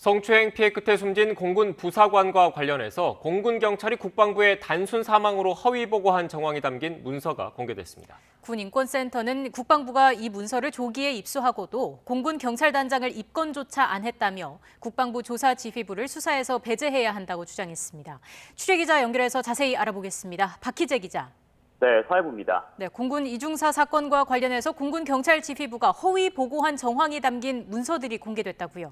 성추행 피해 끝에 숨진 공군 부사관과 관련해서 공군 경찰이 국방부에 단순 사망으로 허위 보고한 정황이 담긴 문서가 공개됐습니다. 군인권센터는 국방부가 이 문서를 조기에 입수하고도 공군 경찰단장을 입건조차 안 했다며 국방부 조사지휘부를 수사에서 배제해야 한다고 주장했습니다. 취재기자 연결해서 자세히 알아보겠습니다. 박희재 기자. 네, 사회부입니다. 네, 공군 이중사 사건과 관련해서 공군 경찰지휘부가 허위 보고한 정황이 담긴 문서들이 공개됐다고요.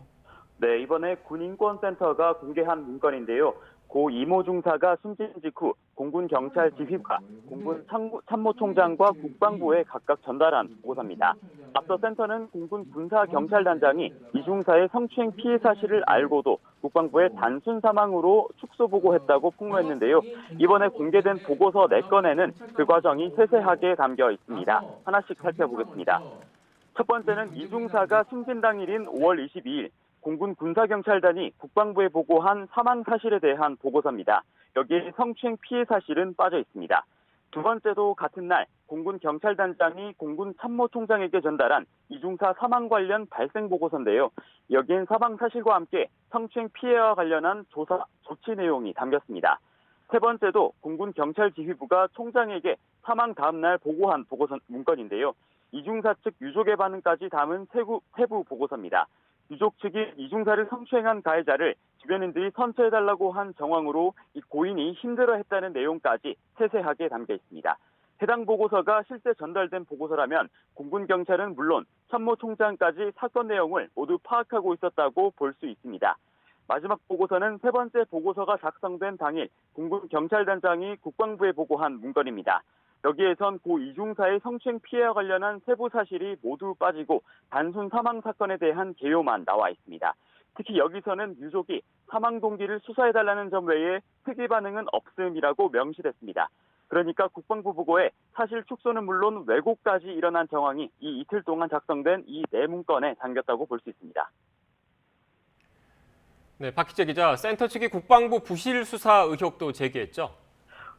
네, 이번에 군인권센터가 공개한 문건인데요. 고 이모 중사가 숨진 직후 공군 경찰 지휘부가 공군 참모총장과 국방부에 각각 전달한 보고서입니다. 앞서 센터는 공군 군사경찰단장이 이 중사의 성추행 피해 사실을 알고도 국방부에 단순 사망으로 축소 보고했다고 폭로했는데요. 이번에 공개된 보고서 4건에는 그 과정이 세세하게 담겨 있습니다. 하나씩 살펴보겠습니다. 첫 번째는 이 중사가 숨진 당일인 5월 22일 공군 군사경찰단이 국방부에 보고한 사망 사실에 대한 보고서입니다. 여기에 성추행 피해 사실은 빠져 있습니다. 두 번째도 같은 날 공군 경찰단장이 공군 참모총장에게 전달한 이중사 사망 관련 발생 보고서인데요. 여기엔 사망 사실과 함께 성추행 피해와 관련한 조사, 조치 내용이 담겼습니다. 세 번째도 공군 경찰지휘부가 총장에게 사망 다음 날 보고한 보고서 문건인데요. 이중사 측 유족의 반응까지 담은 세부 보고서입니다. 유족 측이 이중사를 성추행한 가해자를 주변인들이 선처해달라고 한 정황으로 이 고인이 힘들어했다는 내용까지 세세하게 담겨 있습니다. 해당 보고서가 실제 전달된 보고서라면 공군 경찰은 물론 참모총장까지 사건 내용을 모두 파악하고 있었다고 볼 수 있습니다. 마지막 보고서는 세 번째 보고서가 작성된 당일 공군 경찰단장이 국방부에 보고한 문건입니다. 여기에선 고 이중사의 성추행 피해와 관련한 세부 사실이 모두 빠지고 단순 사망 사건에 대한 개요만 나와 있습니다. 특히 여기서는 유족이 사망 동기를 수사해달라는 점 외에 특이 반응은 없음이라고 명시됐습니다. 그러니까 국방부 보고에 사실 축소는 물론 왜곡까지 일어난 정황이 이 이틀 동안 작성된 이 4문건에 담겼다고 볼 수 있습니다. 네, 박희재 기자, 센터 측이 국방부 부실 수사 의혹도 제기했죠?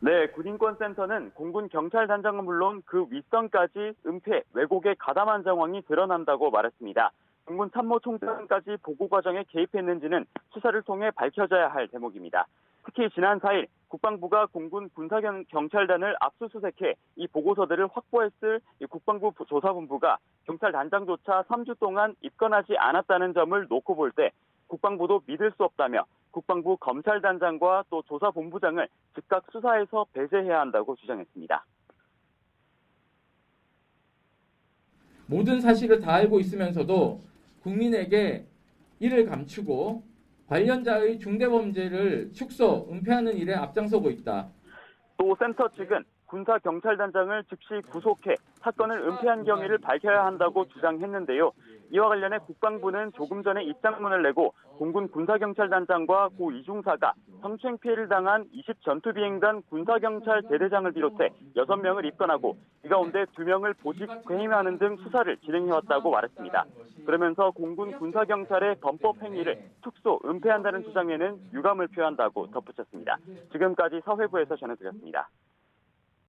네, 군인권센터는 공군 경찰단장은 물론 그 윗선까지 은폐, 왜곡에 가담한 정황이 드러난다고 말했습니다. 공군 참모총장까지 보고 과정에 개입했는지는 수사를 통해 밝혀져야 할 대목입니다. 특히 지난 4일 국방부가 공군 군사경찰단을 압수수색해 이 보고서들을 확보했을 국방부 조사본부가 경찰단장조차 3주 동안 입건하지 않았다는 점을 놓고 볼 때 국방부도 믿을 수 없다며 국방부 검찰단장과 또 조사본부장을 즉각 수사에서 배제해야 한다고 주장했습니다. 모든 사실을 다 알고 있으면서도 국민에게 이를 감추고 관련자의 중대범죄를 축소, 은폐하는 일에 앞장서고 있다. 또 센터 측은 군사경찰단장을 즉시 구속해 사건을 은폐한 경위를 밝혀야 한다고 주장했는데요. 이와 관련해 국방부는 조금 전에 입장문을 내고 공군 군사경찰단장과 고 이중사가 성추행 피해를 당한 20 전투비행단 군사경찰 대대장을 비롯해 6명을 입건하고 이 가운데 2명을 보직 해임하는 등 수사를 진행해왔다고 말했습니다. 그러면서 공군 군사경찰의 범법 행위를 축소, 은폐한다는 주장에는 유감을 표한다고 덧붙였습니다. 지금까지 사회부에서 전해드렸습니다.